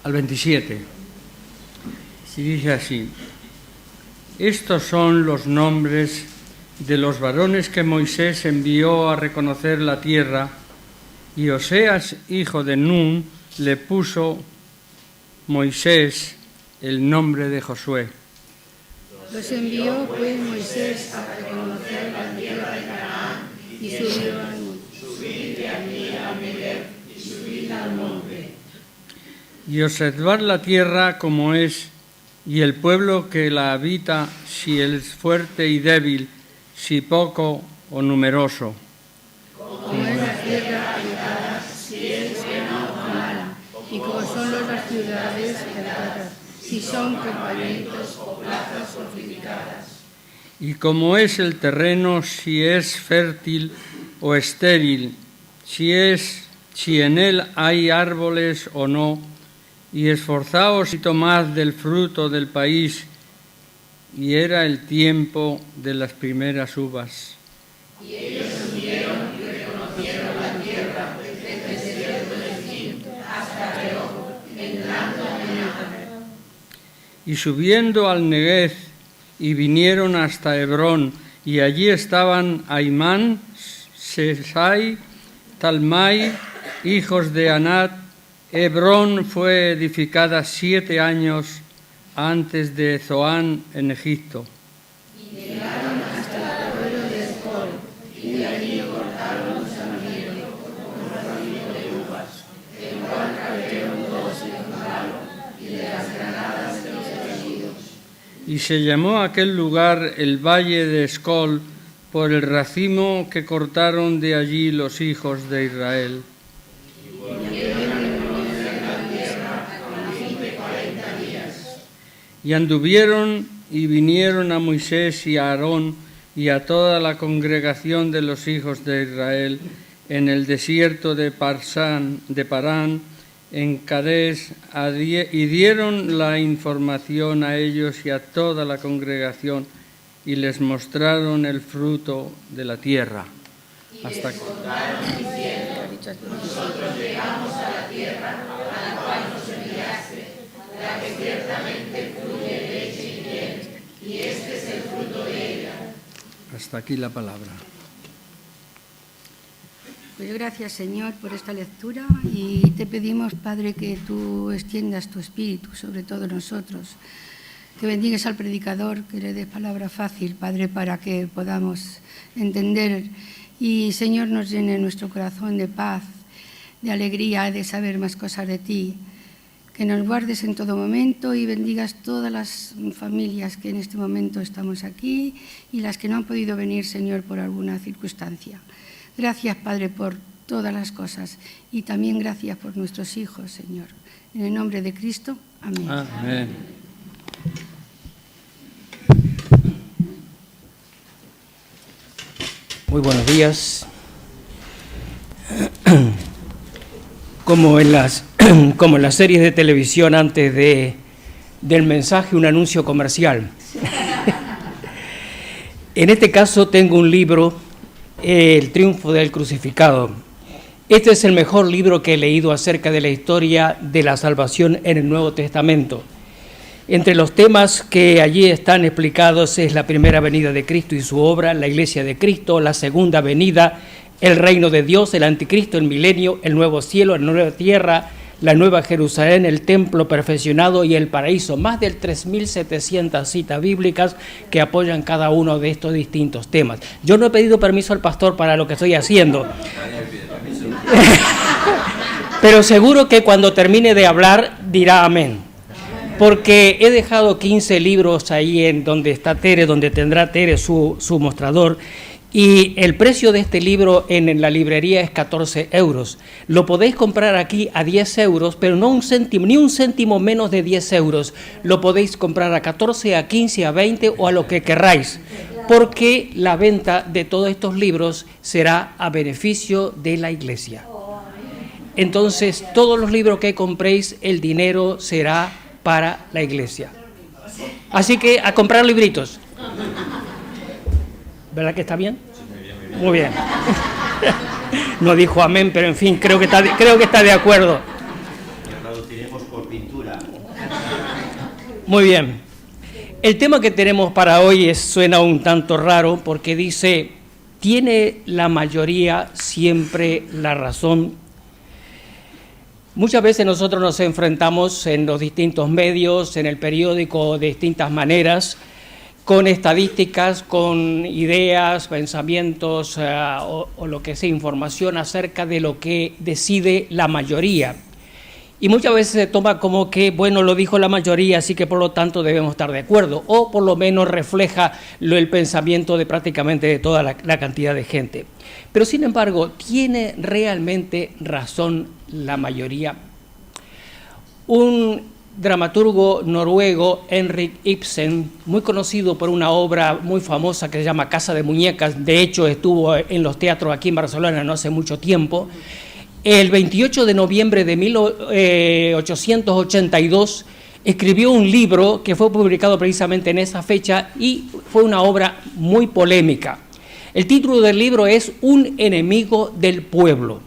al 27. Y dice así: estos son los nombres de los varones que Moisés envió a reconocer la tierra, y Oseas, hijo de Nun, le puso Moisés el nombre de Josué. Los envió pues Moisés a reconocer la tierra de Canaán, y subió al monte. Subid de aquí a Negev, y subid al monte. Y observar la tierra como es, y el pueblo que la habita, si es fuerte y débil, si poco o numeroso. Como es la tierra habitada, si es buena o mala, y como son las ciudades cercadas, si son campamentos o plazas fortificadas. Y como es el terreno, si es fértil o estéril, si en él hay árboles o no, y esforzaos y tomad del fruto del país. Y era el tiempo de las primeras uvas. Y ellos subieron y reconocieron la tierra desde el desierto del Zin hasta Rehob, entrando en Nazaret. Y subiendo al Negev, y vinieron hasta Hebrón, y allí estaban Aimán, Sesai, Talmai, hijos de Anat. Hebrón fue edificada 7 años antes de Zoán en Egipto. Y llegaron hasta el arroyo de Escol, y de allí cortaron Samaria con racimo de uvas, el cual cayeron dos en un palo, y de las granadas de los enemigos. Y se llamó aquel lugar el Valle de Escol por el racimo que cortaron de allí los hijos de Israel. Y anduvieron y vinieron a Moisés y a Aarón y a toda la congregación de los hijos de Israel en el desierto de Parán, en Cades, y dieron la información a ellos y a toda la congregación, y les mostraron el fruto de la tierra. Hasta aquí. Nosotros llegamos a la tierra a la cual nos enviaste, la que ciertamente fluye leche y miel, y este es el fruto de ella. Hasta aquí la palabra. Pues gracias, Señor, por esta lectura, y te pedimos, Padre, que tú extiendas tu espíritu sobre todos nosotros, que bendigas al predicador, que le des palabra fácil, Padre, para que podamos entender, y, Señor, nos llene nuestro corazón de paz, de alegría, de saber más cosas de ti, que nos guardes en todo momento y bendigas todas las familias que en este momento estamos aquí y las que no han podido venir, Señor, por alguna circunstancia. Gracias, Padre, por todas las cosas, y también gracias por nuestros hijos, Señor. En el nombre de Cristo, amén. Amén. Muy buenos días. Como en las series de televisión, antes del mensaje, un anuncio comercial. En este caso tengo un libro, El triunfo del crucificado. Este es el mejor libro que he leído acerca de la historia de la salvación en el Nuevo Testamento. Entre los temas que allí están explicados es la primera venida de Cristo y su obra, la Iglesia de Cristo, la segunda venida, el reino de Dios, el anticristo, el milenio, el nuevo cielo, la nueva tierra, la nueva Jerusalén, el templo perfeccionado y el paraíso. Más de 3.700 citas bíblicas que apoyan cada uno de estos distintos temas. Yo no he pedido permiso al pastor para lo que estoy haciendo. Pero seguro que cuando termine de hablar dirá amén. Porque he dejado 15 libros ahí en donde está Tere, donde tendrá Tere su mostrador, y el precio de este libro en la librería es 14 euros. Lo podéis comprar aquí a 10 euros, pero no un céntimo, ni un céntimo menos de 10 euros. Lo podéis comprar a 14, a 15, a 20 o a lo que querráis, porque la venta de todos estos libros será a beneficio de la iglesia. Entonces, todos los libros que compréis, el dinero será para la iglesia. Así que a comprar libritos. ¿Verdad que está bien? Muy bien. No dijo amén, pero en fin, creo que está de acuerdo. Iremos por pintura. Muy bien. El tema que tenemos para hoy suena un tanto raro porque dice, ¿tiene la mayoría siempre la razón? Muchas veces nosotros nos enfrentamos en los distintos medios, en el periódico, de distintas maneras, con estadísticas, con ideas, pensamientos o lo que sea, información acerca de lo que decide la mayoría. Y muchas veces se toma como que, bueno, lo dijo la mayoría, así que por lo tanto debemos estar de acuerdo, o por lo menos refleja el pensamiento de prácticamente de toda la cantidad de gente. Pero sin embargo, ¿tiene realmente razón la mayoría? Un dramaturgo noruego, Henrik Ibsen, muy conocido por una obra muy famosa que se llama Casa de Muñecas, de hecho estuvo en los teatros aquí en Barcelona no hace mucho tiempo. El 28 de noviembre de 1882 escribió un libro que fue publicado precisamente en esa fecha y fue una obra muy polémica. El título del libro es Un enemigo del pueblo.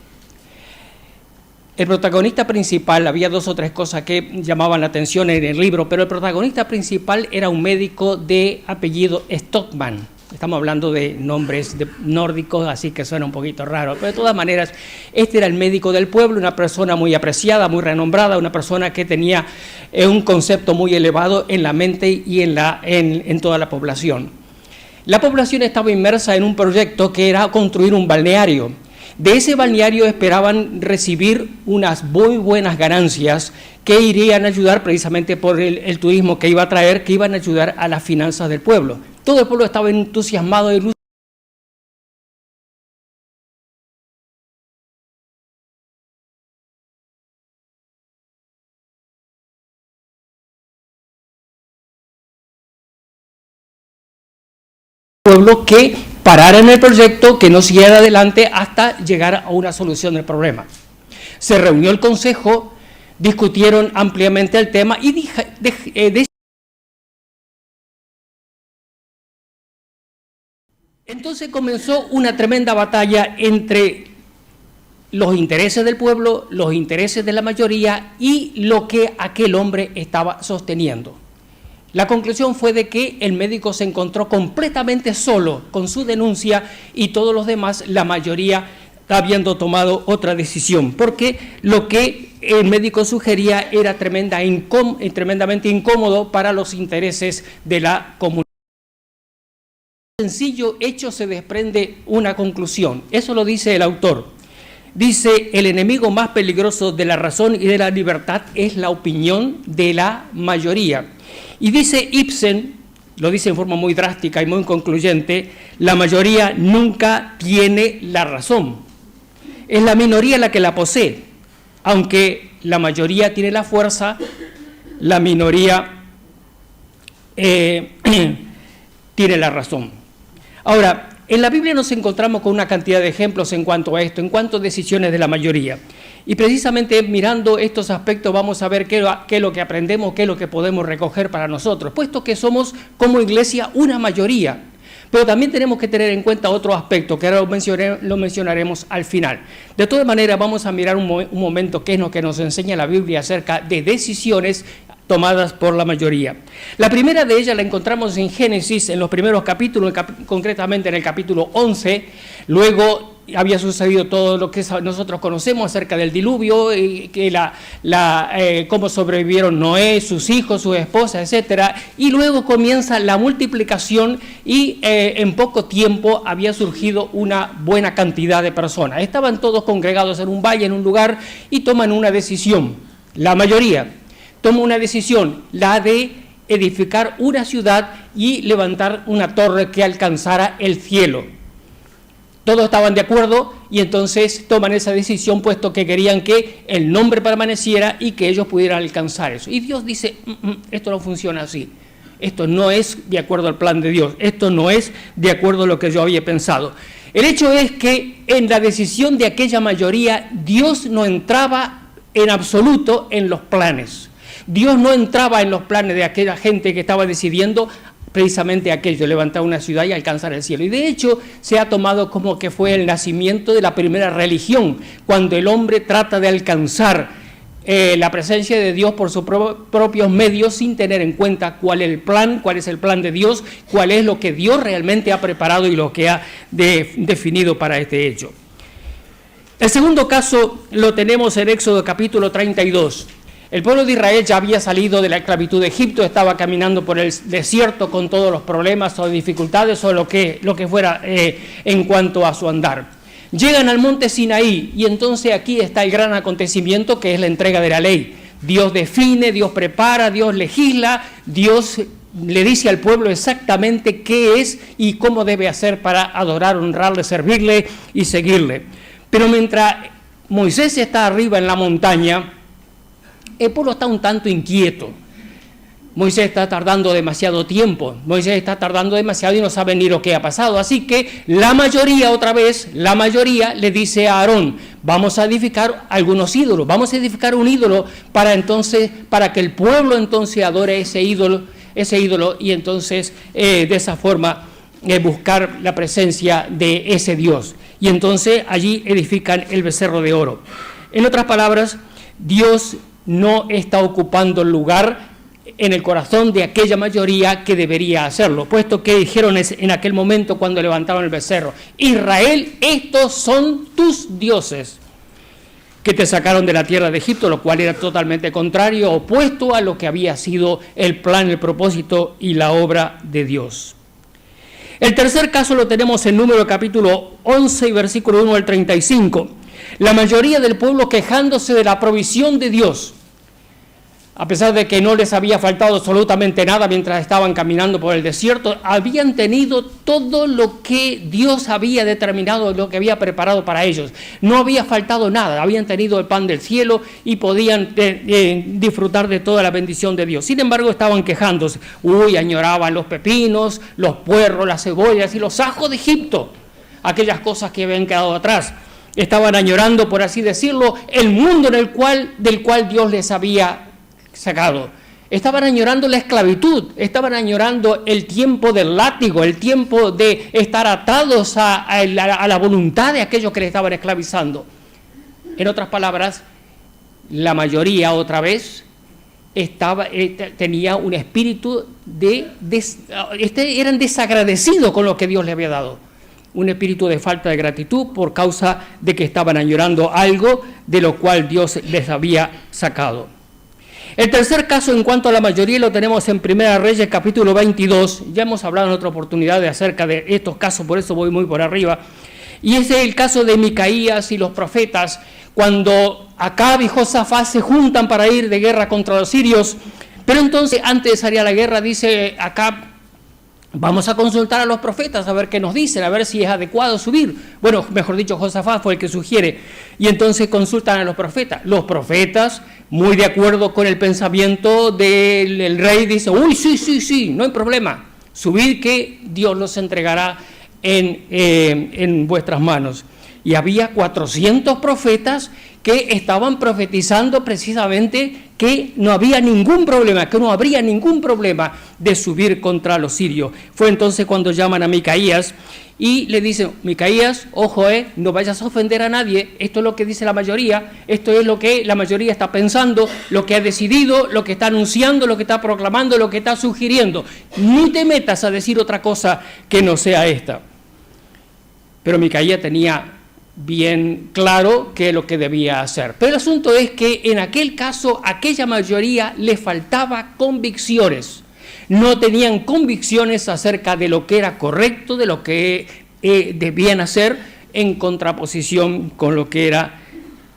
El protagonista principal, había 2 o 3 cosas que llamaban la atención en el libro, pero el protagonista principal era un médico de apellido Stockman. Estamos hablando de nombres nórdicos, así que suena un poquito raro, pero de todas maneras, este era el médico del pueblo, una persona muy apreciada, muy renombrada, una persona que tenía un concepto muy elevado en la mente y en toda la población. La población estaba inmersa en un proyecto que era construir un balneario. De ese balneario esperaban recibir unas muy buenas ganancias que irían a ayudar precisamente por el turismo que iba a traer, que iban a ayudar a las finanzas del pueblo. Todo el pueblo estaba entusiasmado de luz. Pueblo que parara en el proyecto, que no siguiera adelante hasta llegar a una solución del problema. Se reunió el consejo, discutieron ampliamente el tema y entonces comenzó una tremenda batalla entre los intereses del pueblo, los intereses de la mayoría y lo que aquel hombre estaba sosteniendo. La conclusión fue de que el médico se encontró completamente solo con su denuncia y todos los demás, la mayoría, habiendo tomado otra decisión, porque lo que el médico sugería era tremendamente incómodo para los intereses de la comunidad. De sencillo hecho se desprende una conclusión, eso lo dice el autor. Dice, el enemigo más peligroso de la razón y de la libertad es la opinión de la mayoría. Y dice Ibsen, lo dice en forma muy drástica y muy concluyente, la mayoría nunca tiene la razón. Es la minoría la que la posee. Aunque la mayoría tiene la fuerza, la minoría tiene la razón. Ahora, en la Biblia nos encontramos con una cantidad de ejemplos en cuanto a esto, en cuanto a decisiones de la mayoría. Y precisamente mirando estos aspectos vamos a ver qué es lo que aprendemos, qué es lo que podemos recoger para nosotros, puesto que somos como iglesia una mayoría. Pero también tenemos que tener en cuenta otro aspecto, que ahora lo mencionaremos al final. De todas maneras, vamos a mirar un momento qué es lo que nos enseña la Biblia acerca de decisiones tomadas por la mayoría. La primera de ellas la encontramos en Génesis, en los primeros capítulos, concretamente en el capítulo 11. Luego había sucedido todo lo que nosotros conocemos acerca del diluvio, y que cómo sobrevivieron Noé, sus hijos, sus esposas, etcétera. Y luego comienza la multiplicación y en poco tiempo había surgido una buena cantidad de personas. Estaban todos congregados en un valle, en un lugar, y toman una decisión. La mayoría toma una decisión, la de edificar una ciudad y levantar una torre que alcanzara el cielo. Todos estaban de acuerdo y entonces toman esa decisión puesto que querían que el nombre permaneciera y que ellos pudieran alcanzar eso. Y Dios dice, esto no funciona así. Esto no es de acuerdo al plan de Dios. Esto no es de acuerdo a lo que yo había pensado. El hecho es que en la decisión de aquella mayoría, Dios no entraba en absoluto en los planes. Dios no entraba en los planes de aquella gente que estaba decidiendo precisamente aquello, levantar una ciudad y alcanzar el cielo. Y de hecho se ha tomado como que fue el nacimiento de la primera religión, cuando el hombre trata de alcanzar la presencia de Dios por sus propios medios sin tener en cuenta cuál es el plan de Dios, cuál es lo que Dios realmente ha preparado y lo que ha definido para este hecho. El segundo caso lo tenemos en Éxodo capítulo 32. El pueblo de Israel ya había salido de la esclavitud de Egipto, estaba caminando por el desierto con todos los problemas o dificultades o lo que fuera en cuanto a su andar. Llegan al monte Sinaí y entonces aquí está el gran acontecimiento que es la entrega de la ley. Dios define, Dios prepara, Dios legisla, Dios le dice al pueblo exactamente qué es y cómo debe hacer para adorar, honrarle, servirle y seguirle. Pero mientras Moisés está arriba en la montaña, el pueblo está un tanto inquieto. Moisés está tardando demasiado tiempo, Moisés está tardando demasiado y no sabe ni lo que ha pasado. Así que la mayoría le dice a Aarón, vamos a edificar algunos ídolos, vamos a edificar un ídolo para que el pueblo entonces adore ese ídolo y entonces de esa forma buscar la presencia de ese Dios. Y entonces allí edifican el becerro de oro. En otras palabras, Dios no está ocupando el lugar en el corazón de aquella mayoría que debería hacerlo, puesto que dijeron en aquel momento cuando levantaron el becerro, Israel, estos son tus dioses que te sacaron de la tierra de Egipto, lo cual era totalmente contrario, opuesto a lo que había sido el plan, el propósito y la obra de Dios. El tercer caso lo tenemos en Número capítulo 11 y versículo 1 al 35. La mayoría del pueblo quejándose de la provisión de Dios, a pesar de que no les había faltado absolutamente nada mientras estaban caminando por el desierto, habían tenido todo lo que Dios había determinado, lo que había preparado para ellos. No había faltado nada, habían tenido el pan del cielo y podían disfrutar de toda la bendición de Dios. Sin embargo, estaban quejándose. Añoraban los pepinos, los puerros, las cebollas y los ajos de Egipto, aquellas cosas que habían quedado atrás. Estaban añorando, por así decirlo, el mundo del cual Dios les había sacado. Estaban añorando la esclavitud, estaban añorando el tiempo del látigo, el tiempo de estar atados a la voluntad de aquellos que les estaban esclavizando. En otras palabras, la mayoría otra vez tenía un espíritu eran desagradecidos con lo que Dios les había dado. Un espíritu de falta de gratitud por causa de que estaban añorando algo de lo cual Dios les había sacado. El tercer caso en cuanto a la mayoría lo tenemos en Primera Reyes capítulo 22. Ya hemos hablado en otra oportunidad acerca de estos casos, por eso voy muy por arriba. Y ese es el caso de Micaías y los profetas, cuando Acab y Josafat se juntan para ir de guerra contra los sirios. Pero entonces, antes de salir a la guerra, dice Acab, vamos a consultar a los profetas a ver qué nos dicen, a ver si es adecuado subir. Bueno, mejor dicho, Josafat fue el que sugiere. Y entonces consultan a los profetas. Los profetas, muy de acuerdo con el pensamiento del rey, dicen, sí, no hay problema. Subid que Dios los entregará en vuestras manos. Y había 400 profetas que estaban profetizando precisamente que no había ningún problema, que no habría ningún problema de subir contra los sirios. Fue entonces cuando llaman a Micaías y le dicen, Micaías, ojo, no vayas a ofender a nadie, esto es lo que dice la mayoría, esto es lo que la mayoría está pensando, lo que ha decidido, lo que está anunciando, lo que está proclamando, lo que está sugiriendo. Ni te metas a decir otra cosa que no sea esta. Pero Micaías tenía bien claro qué es lo que debía hacer. Pero el asunto es que en aquel caso, aquella mayoría le faltaba convicciones. No tenían convicciones acerca de lo que era correcto, de lo que debían hacer en contraposición con lo que era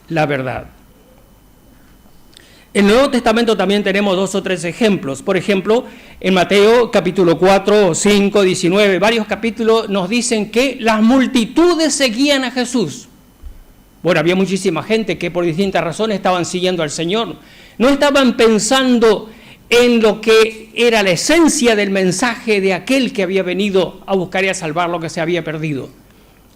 la verdad. En el Nuevo Testamento también tenemos 2 o 3 ejemplos. Por ejemplo, en Mateo capítulo 4, 5, 19, varios capítulos nos dicen que las multitudes seguían a Jesús. Bueno, había muchísima gente que por distintas razones estaban siguiendo al Señor. No estaban pensando en lo que era la esencia del mensaje de aquel que había venido a buscar y a salvar lo que se había perdido.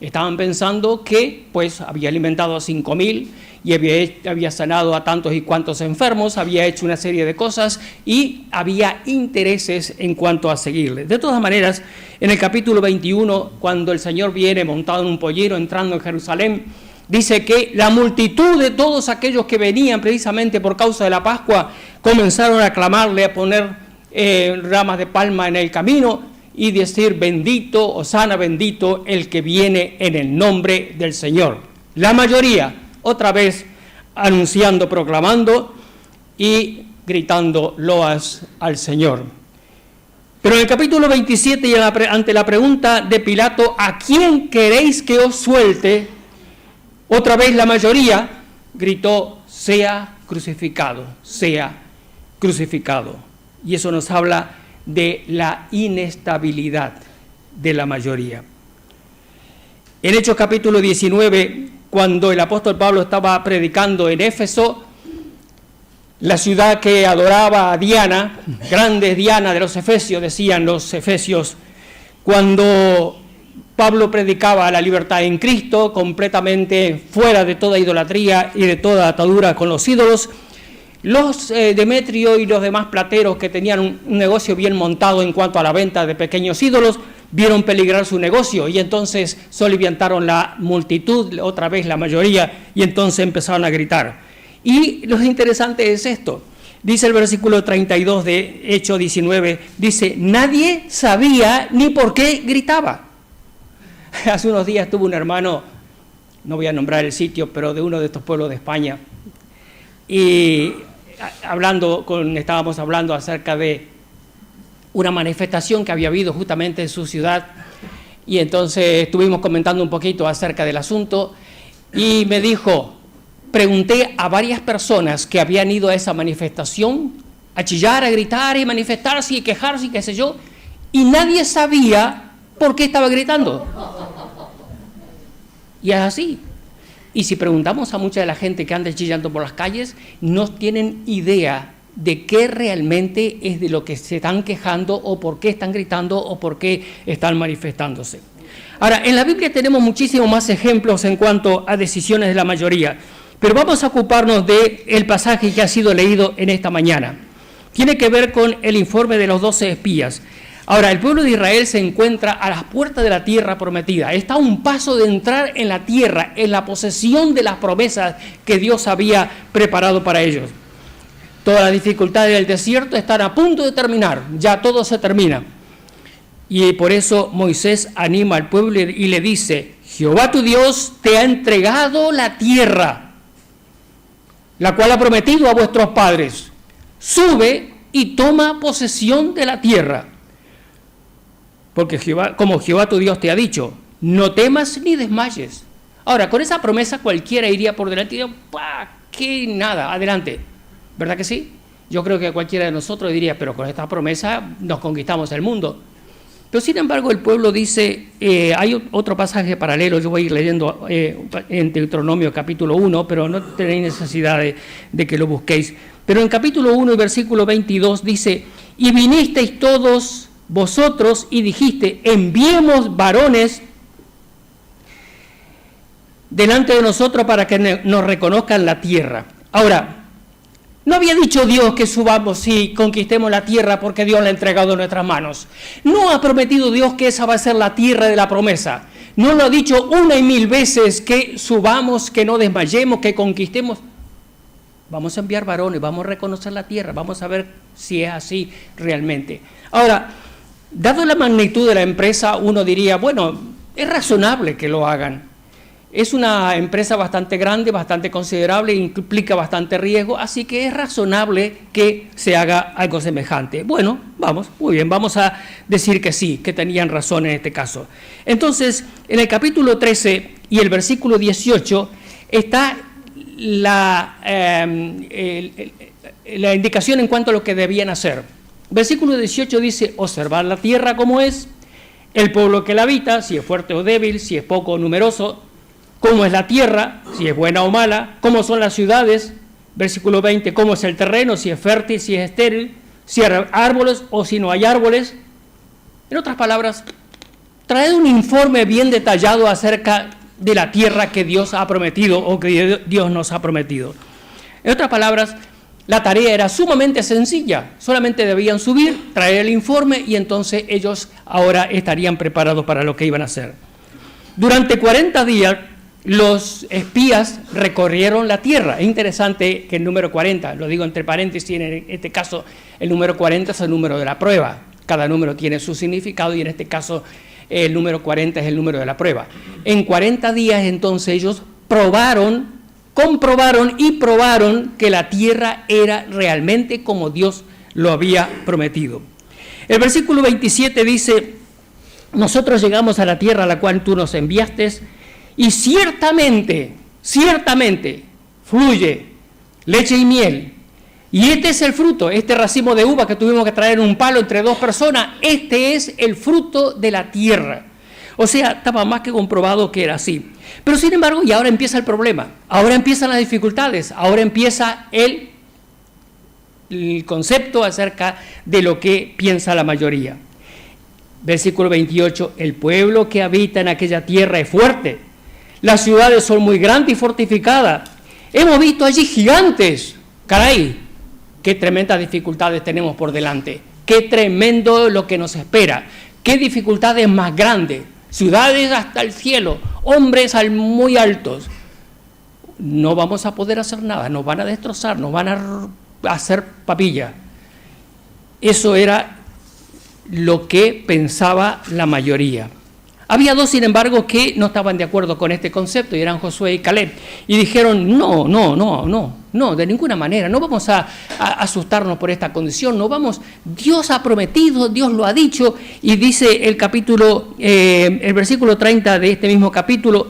Estaban pensando que pues había alimentado a 5,000 y había sanado a tantos y cuantos enfermos, había hecho una serie de cosas y había intereses en cuanto a seguirle. De todas maneras, en el capítulo 21, cuando el Señor viene montado en un pollero entrando en Jerusalén, dice que la multitud de todos aquellos que venían precisamente por causa de la Pascua comenzaron a clamarle, a poner ramas de palma en el camino y decir: bendito, hosana, bendito el que viene en el nombre del Señor. La mayoría, otra vez, anunciando, proclamando y gritando loas al Señor. Pero en el capítulo 27, y ante la pregunta de Pilato: ¿a quién queréis que os suelte?, otra vez la mayoría gritó: sea crucificado, sea crucificado. Y eso nos habla de la inestabilidad de la mayoría. En Hechos capítulo 19, cuando el apóstol Pablo estaba predicando en Éfeso, la ciudad que adoraba a Diana, grande Diana de los Efesios, decían los efesios, cuando Pablo predicaba la libertad en Cristo, completamente fuera de toda idolatría y de toda atadura con los ídolos, los Demetrio y los demás plateros que tenían un negocio bien montado en cuanto a la venta de pequeños ídolos, vieron peligrar su negocio y entonces soliviantaron la multitud, otra vez la mayoría, y entonces empezaron a gritar. Y lo interesante es esto, dice el versículo 32 de Hechos 19, dice: nadie sabía ni por qué gritaba. Hace unos días tuve un hermano, no voy a nombrar el sitio, pero de uno de estos pueblos de España, y estábamos hablando acerca de una manifestación que había habido justamente en su ciudad, y entonces estuvimos comentando un poquito acerca del asunto, y me dijo: pregunté a varias personas que habían ido a esa manifestación, a chillar, a gritar y manifestarse y quejarse y qué sé yo, y nadie sabía por qué estaba gritando. Y es así. Y si preguntamos a mucha de la gente que anda chillando por las calles, no tienen idea de qué realmente es de lo que se están quejando, o por qué están gritando, o por qué están manifestándose. Ahora, en la Biblia tenemos muchísimos más ejemplos en cuanto a decisiones de la mayoría, pero vamos a ocuparnos del pasaje que ha sido leído en esta mañana. Tiene que ver con el informe de los 12 espías. Ahora, el pueblo de Israel se encuentra a las puertas de la tierra prometida. Está a un paso de entrar en la tierra, en la posesión de las promesas que Dios había preparado para ellos. Todas las dificultades del desierto están a punto de terminar, ya todo se termina. Y por eso Moisés anima al pueblo y le dice: Jehová tu Dios te ha entregado la tierra, la cual ha prometido a vuestros padres. Sube y toma posesión de la tierra. Porque como Jehová tu Dios te ha dicho, no temas ni desmayes. Ahora, con esa promesa cualquiera iría por delante y diría: ¡pah! ¡Qué nada! Adelante. ¿Verdad que sí? Yo creo que cualquiera de nosotros diría: pero con esta promesa nos conquistamos el mundo. Pero sin embargo el pueblo dice, hay otro pasaje paralelo, yo voy a ir leyendo en Deuteronomio capítulo 1, pero no tenéis necesidad de que lo busquéis. Pero en capítulo 1 y versículo 22 dice: y vinisteis todos vosotros y dijiste: enviemos varones delante de nosotros para que nos reconozcan la tierra. Ahora, no había dicho Dios que subamos y conquistemos la tierra porque Dios la ha entregado en nuestras manos. No ha prometido Dios que esa va a ser la tierra de la promesa. No lo ha dicho una y mil veces que subamos, que no desmayemos, que conquistemos. Vamos a enviar varones, vamos a reconocer la tierra, vamos a ver si es así realmente. Ahora, dado la magnitud de la empresa, uno diría: bueno, es razonable que lo hagan. Es una empresa bastante grande, bastante considerable, implica bastante riesgo, así que es razonable que se haga algo semejante. Bueno, muy bien, vamos a decir que sí, que tenían razón en este caso. Entonces, en el capítulo 13 y el versículo 18 está la indicación en cuanto a lo que debían hacer. Versículo 18 dice: observar la tierra como es, el pueblo que la habita, si es fuerte o débil, si es poco o numeroso, cómo es la tierra, si es buena o mala, cómo son las ciudades, versículo 20, cómo es el terreno, si es fértil, si es estéril, si hay árboles o si no hay árboles. En otras palabras, traed un informe bien detallado acerca de la tierra que Dios ha prometido o que Dios nos ha prometido. En otras palabras, la tarea era sumamente sencilla, solamente debían subir, traer el informe y entonces ellos ahora estarían preparados para lo que iban a hacer. Durante 40 días los espías recorrieron la tierra. Es interesante que el número 40, lo digo entre paréntesis, en este caso el número 40 es el número de la prueba. Cada número tiene su significado y en este caso el número 40 es el número de la prueba. En 40 días entonces ellos comprobaron y probaron que la tierra era realmente como Dios lo había prometido. El versículo 27 dice: nosotros llegamos a la tierra a la cual tú nos enviaste, y ciertamente fluye leche y miel. Y este es el fruto, este racimo de uva que tuvimos que traer en un palo entre dos personas, este es el fruto de la tierra. O sea, estaba más que comprobado que era así. Pero sin embargo, y ahora empieza el problema, ahora empiezan las dificultades, ahora empieza el concepto acerca de lo que piensa la mayoría. Versículo 28, el pueblo que habita en aquella tierra es fuerte, las ciudades son muy grandes y fortificadas, hemos visto allí gigantes. Caray, qué tremendas dificultades tenemos por delante, qué tremendo lo que nos espera, qué dificultades más grandes, ciudades hasta el cielo, hombres muy altos. No vamos a poder hacer nada, nos van a destrozar, nos van a hacer papilla. Eso era lo que pensaba la mayoría. Había dos, sin embargo, que no estaban de acuerdo con este concepto, y eran Josué y Caleb, y dijeron: no, de ninguna manera, no vamos a asustarnos por esta condición, no vamos, Dios ha prometido, Dios lo ha dicho. Y dice el versículo 30 de este mismo capítulo: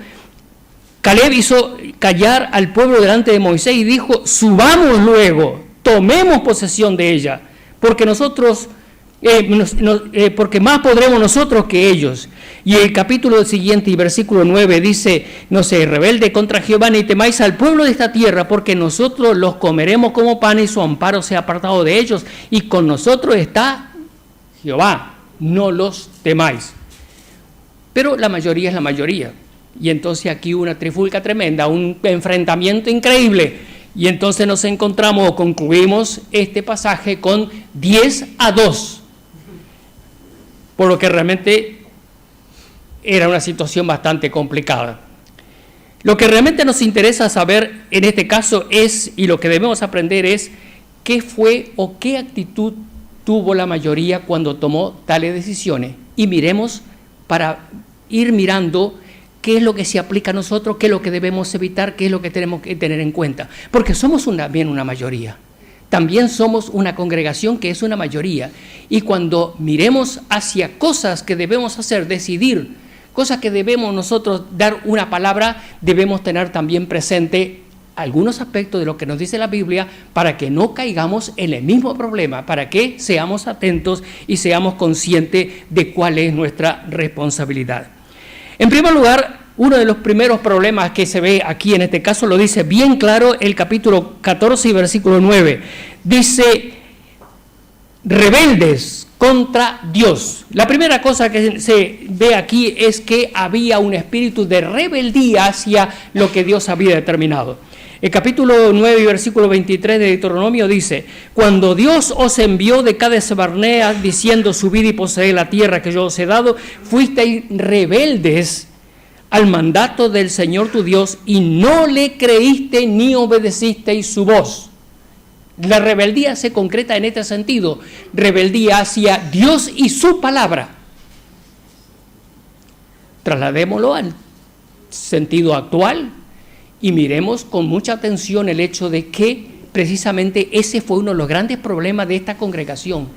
Caleb hizo callar al pueblo delante de Moisés y dijo: subamos luego, tomemos posesión de ella, porque porque más podremos nosotros que ellos. Y el capítulo siguiente y versículo 9 dice: no sé, rebelde contra Jehová, ni temáis al pueblo de esta tierra, porque nosotros los comeremos como pan y su amparo se ha apartado de ellos, y con nosotros está Jehová, no los temáis. Pero la mayoría es la mayoría, y entonces aquí una trifulca tremenda, un enfrentamiento increíble, y entonces nos encontramos o concluimos este pasaje con 10-2, por lo que realmente era una situación bastante complicada. Lo que realmente nos interesa saber en este caso es, y lo que debemos aprender es, qué fue o qué actitud tuvo la mayoría cuando tomó tales decisiones. Y miremos para ir mirando qué es lo que se aplica a nosotros, qué es lo que debemos evitar, qué es lo que tenemos que tener en cuenta. Porque somos también una mayoría. También somos una congregación que es una mayoría. Y cuando miremos hacia cosas que debemos hacer, decidir, cosas que debemos nosotros dar una palabra, debemos tener también presente algunos aspectos de lo que nos dice la Biblia para que no caigamos en el mismo problema, para que seamos atentos y seamos conscientes de cuál es nuestra responsabilidad. En primer lugar, uno de los primeros problemas que se ve aquí en este caso lo dice bien claro el capítulo 14 y versículo 9. Dice: rebeldes contra Dios. La primera cosa que se ve aquí es que había un espíritu de rebeldía hacia lo que Dios había determinado. El capítulo 9 y versículo 23 de Deuteronomio dice: cuando Dios os envió de Cades Barnea diciendo: subid y poseed la tierra que yo os he dado, fuisteis rebeldes al mandato del Señor tu Dios y no le creíste ni obedecisteis su voz. La rebeldía se concreta en este sentido, rebeldía hacia Dios y su palabra. Trasladémoslo al sentido actual y miremos con mucha atención el hecho de que precisamente ese fue uno de los grandes problemas de esta congregación,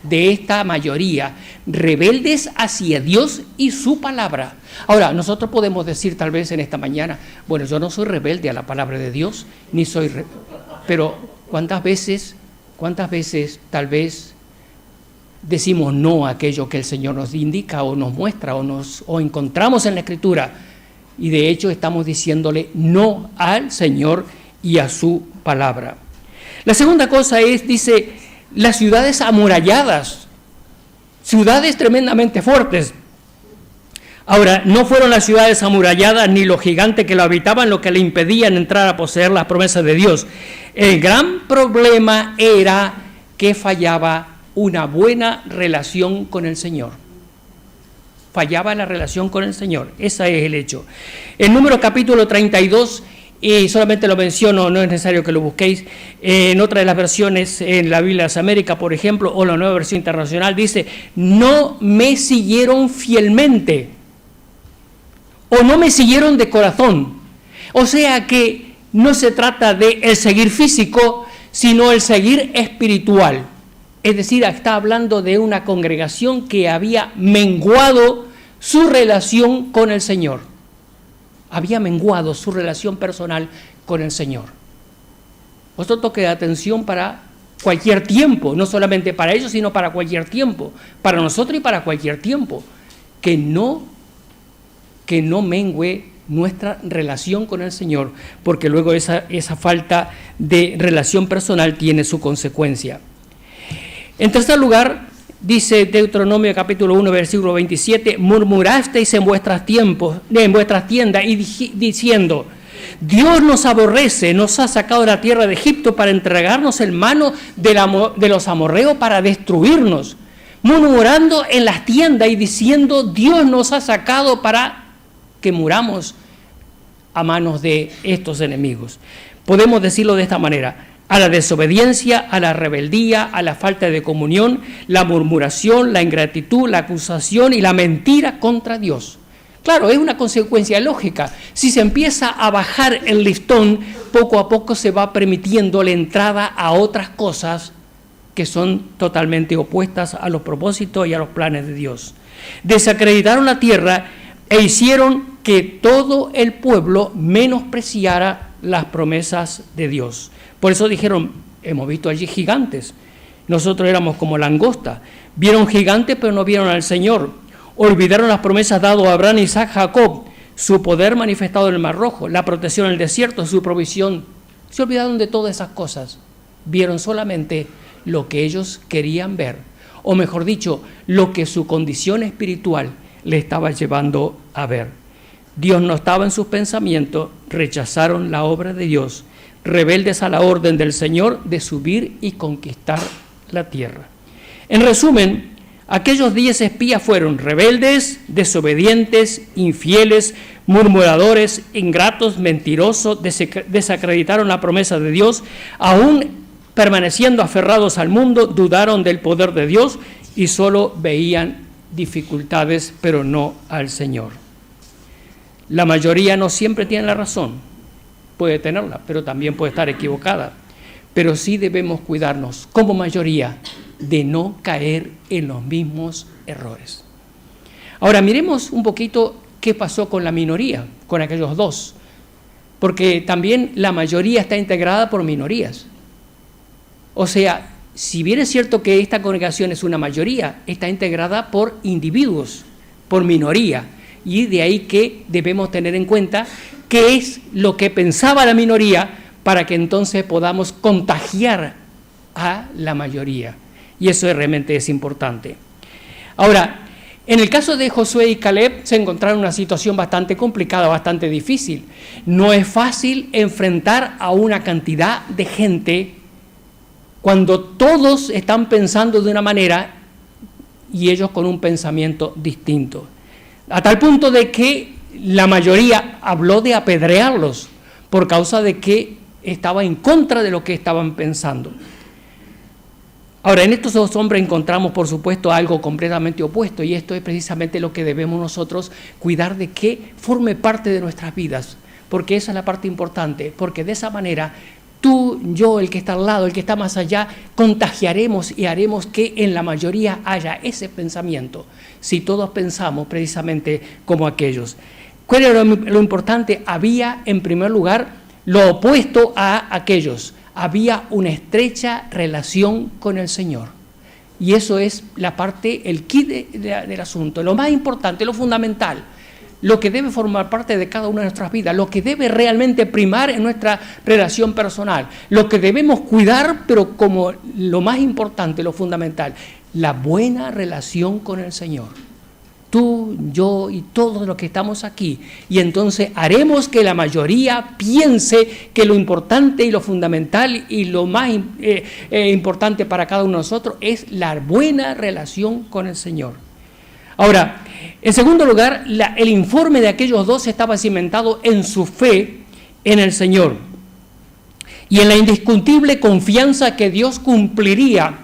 de esta mayoría, rebeldes hacia Dios y su palabra. Ahora, nosotros podemos decir tal vez en esta mañana: bueno, yo no soy rebelde a la palabra de Dios, ni soy pero ¿cuántas veces tal vez decimos no a aquello que el Señor nos indica o nos muestra o encontramos en la Escritura? Y de hecho estamos diciéndole no al Señor y a su palabra. La segunda cosa es, dice, las ciudades amuralladas, ciudades tremendamente fuertes. Ahora, no fueron las ciudades amuralladas ni los gigantes que lo habitaban lo que le impedían entrar a poseer las promesas de Dios. El gran problema era que fallaba una buena relación con el Señor. fallaba la relación con el Señor. Ese es el hecho. En Números capítulo 32, y solamente lo menciono, no es necesario que lo busquéis, en otra de las versiones, en la Biblia de las Américas, por ejemplo, o la Nueva Versión Internacional, dice, no me siguieron fielmente, o no me siguieron de corazón. O sea que no se trata de el seguir físico, sino el seguir espiritual. Es decir, está hablando de una congregación que había menguado su relación con el Señor. Había menguado su relación personal con el Señor. Otro toque de atención para cualquier tiempo, no solamente para ellos, sino para cualquier tiempo, para nosotros y para cualquier tiempo, que no mengue nuestra relación con el Señor, porque luego esa falta de relación personal tiene su consecuencia. En tercer lugar, dice Deuteronomio capítulo 1, versículo 27, murmurasteis en vuestras tiendas y diciendo, Dios nos aborrece, nos ha sacado de la tierra de Egipto para entregarnos en mano de los amorreos para destruirnos, murmurando en las tiendas y diciendo, Dios nos ha sacado para que muramos a manos de estos enemigos. Podemos decirlo de esta manera: a la desobediencia, a la rebeldía, a la falta de comunión, la murmuración, la ingratitud, la acusación y la mentira contra Dios. Claro, es una consecuencia lógica. Si se empieza a bajar el listón, poco a poco se va permitiendo la entrada a otras cosas que son totalmente opuestas a los propósitos y a los planes de Dios. Desacreditaron la tierra e hicieron que todo el pueblo menospreciara las promesas de Dios. Por eso dijeron, hemos visto allí gigantes, nosotros éramos como langosta. Vieron gigantes pero no vieron al Señor. Olvidaron las promesas dadas a Abraham, Isaac, Jacob, su poder manifestado en el Mar Rojo, la protección en el desierto, su provisión. Se olvidaron de todas esas cosas. Vieron solamente lo que ellos querían ver, o mejor dicho, lo que su condición espiritual le estaba llevando a ver. Dios no estaba en sus pensamientos, rechazaron la obra de Dios, rebeldes a la orden del Señor de subir y conquistar la tierra. En resumen, aquellos 10 espías fueron rebeldes, desobedientes, infieles, murmuradores, ingratos, mentirosos, desacreditaron la promesa de Dios, aún permaneciendo aferrados al mundo, dudaron del poder de Dios y solo veían dificultades, pero no al Señor. La mayoría no siempre tiene la razón, puede tenerla, pero también puede estar equivocada. Pero sí debemos cuidarnos, como mayoría, de no caer en los mismos errores. Ahora miremos un poquito qué pasó con la minoría, con aquellos 2, porque también la mayoría está integrada por minorías. O sea, si bien es cierto que esta congregación es una mayoría, está integrada por individuos, por minoría, y de ahí que debemos tener en cuenta qué es lo que pensaba la minoría para que entonces podamos contagiar a la mayoría. Y eso realmente es importante. Ahora, en el caso de Josué y Caleb se encontraron en una situación bastante complicada, bastante difícil. No es fácil enfrentar a una cantidad de gente cuando todos están pensando de una manera y ellos con un pensamiento distinto. A tal punto de que la mayoría habló de apedrearlos por causa de que estaba en contra de lo que estaban pensando. Ahora, en estos 2 hombres encontramos, por supuesto, algo completamente opuesto, y esto es precisamente lo que debemos nosotros cuidar de que forme parte de nuestras vidas, porque esa es la parte importante, porque de esa manera tú, yo, el que está al lado, el que está más allá, contagiaremos y haremos que en la mayoría haya ese pensamiento, si todos pensamos precisamente como aquellos. ¿Cuál era lo importante? Había, en primer lugar, lo opuesto a aquellos. Había una estrecha relación con el Señor. Y eso es la parte, el quid del asunto, lo más importante, lo fundamental, lo que debe formar parte de cada una de nuestras vidas, lo que debe realmente primar en nuestra relación personal, lo que debemos cuidar, pero como lo más importante, lo fundamental, la buena relación con el Señor. Tú, yo y todos los que estamos aquí. Y entonces haremos que la mayoría piense que lo importante y lo fundamental y lo más importante para cada uno de nosotros es la buena relación con el Señor. Ahora, en segundo lugar, el informe de aquellos dos estaba cimentado en su fe en el Señor y en la indiscutible confianza que Dios cumpliría,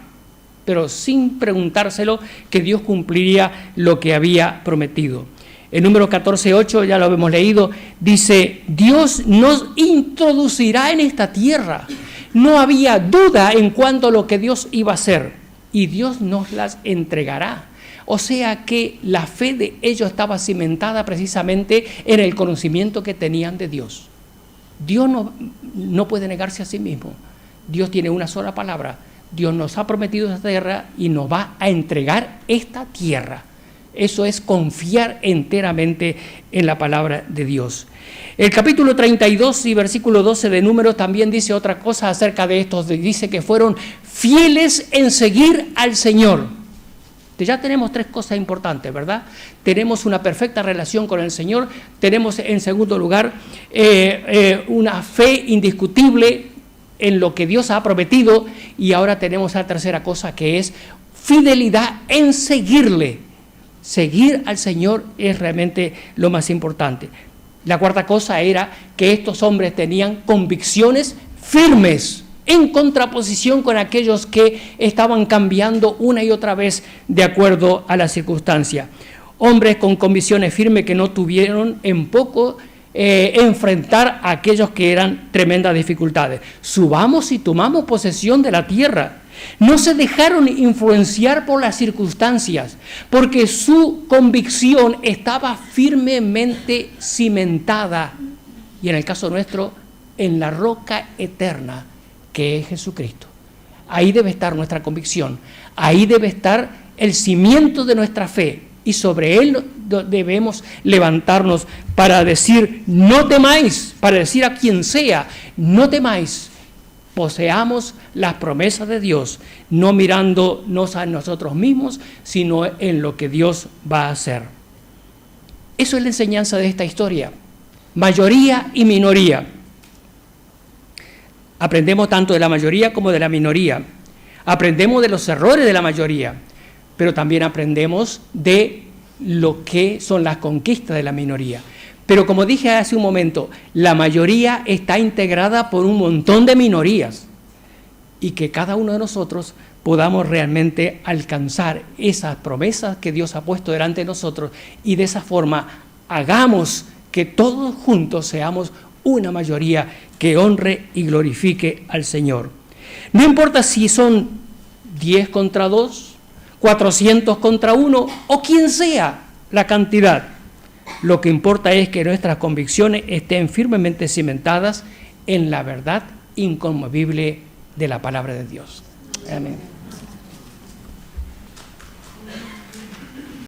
pero sin preguntárselo, que Dios cumpliría lo que había prometido. En número 14:8, ya lo hemos leído, dice, Dios nos introducirá en esta tierra. No había duda en cuanto a lo que Dios iba a hacer, y Dios nos las entregará. O sea que la fe de ellos estaba cimentada precisamente en el conocimiento que tenían de Dios. Dios no puede negarse a sí mismo. Dios tiene una sola palabra. Dios nos ha prometido esta tierra y nos va a entregar esta tierra. Eso es confiar enteramente en la palabra de Dios. El capítulo 32 y versículo 12 de Números también dice otra cosa acerca de estos. Dice que fueron fieles en seguir al Señor. Ya tenemos tres cosas importantes, ¿verdad? Tenemos una perfecta relación con el Señor, tenemos en segundo lugar una fe indiscutible en lo que Dios ha prometido, y ahora tenemos la tercera cosa, que es fidelidad en seguirle. Seguir al Señor es realmente lo más importante. La cuarta cosa era que estos hombres tenían convicciones firmes, en contraposición con aquellos que estaban cambiando una y otra vez de acuerdo a la circunstancia. Hombres con convicciones firmes que no tuvieron en poco enfrentar a aquellos que eran tremendas dificultades. Subamos y tomamos posesión de la tierra. No se dejaron influenciar por las circunstancias, porque su convicción estaba firmemente cimentada, y en el caso nuestro, en la roca eterna, que es Jesucristo. Ahí debe estar nuestra convicción, ahí debe estar el cimiento de nuestra fe, y sobre él debemos levantarnos para decir, no temáis, para decir a quien sea, no temáis, poseamos las promesas de Dios, no mirándonos a nosotros mismos, sino en lo que Dios va a hacer. Eso es la enseñanza de esta historia, mayoría y minoría. Aprendemos tanto de la mayoría como de la minoría. Aprendemos de los errores de la mayoría, pero también aprendemos de lo que son las conquistas de la minoría. Pero como dije hace un momento, la mayoría está integrada por un montón de minorías, y que cada uno de nosotros podamos realmente alcanzar esas promesas que Dios ha puesto delante de nosotros, y de esa forma hagamos que todos juntos seamos una mayoría que honre y glorifique al Señor. No importa si son 10 contra 2, 400 contra 1 o quien sea la cantidad. Lo que importa es que nuestras convicciones estén firmemente cimentadas en la verdad inconmovible de la palabra de Dios. Amén.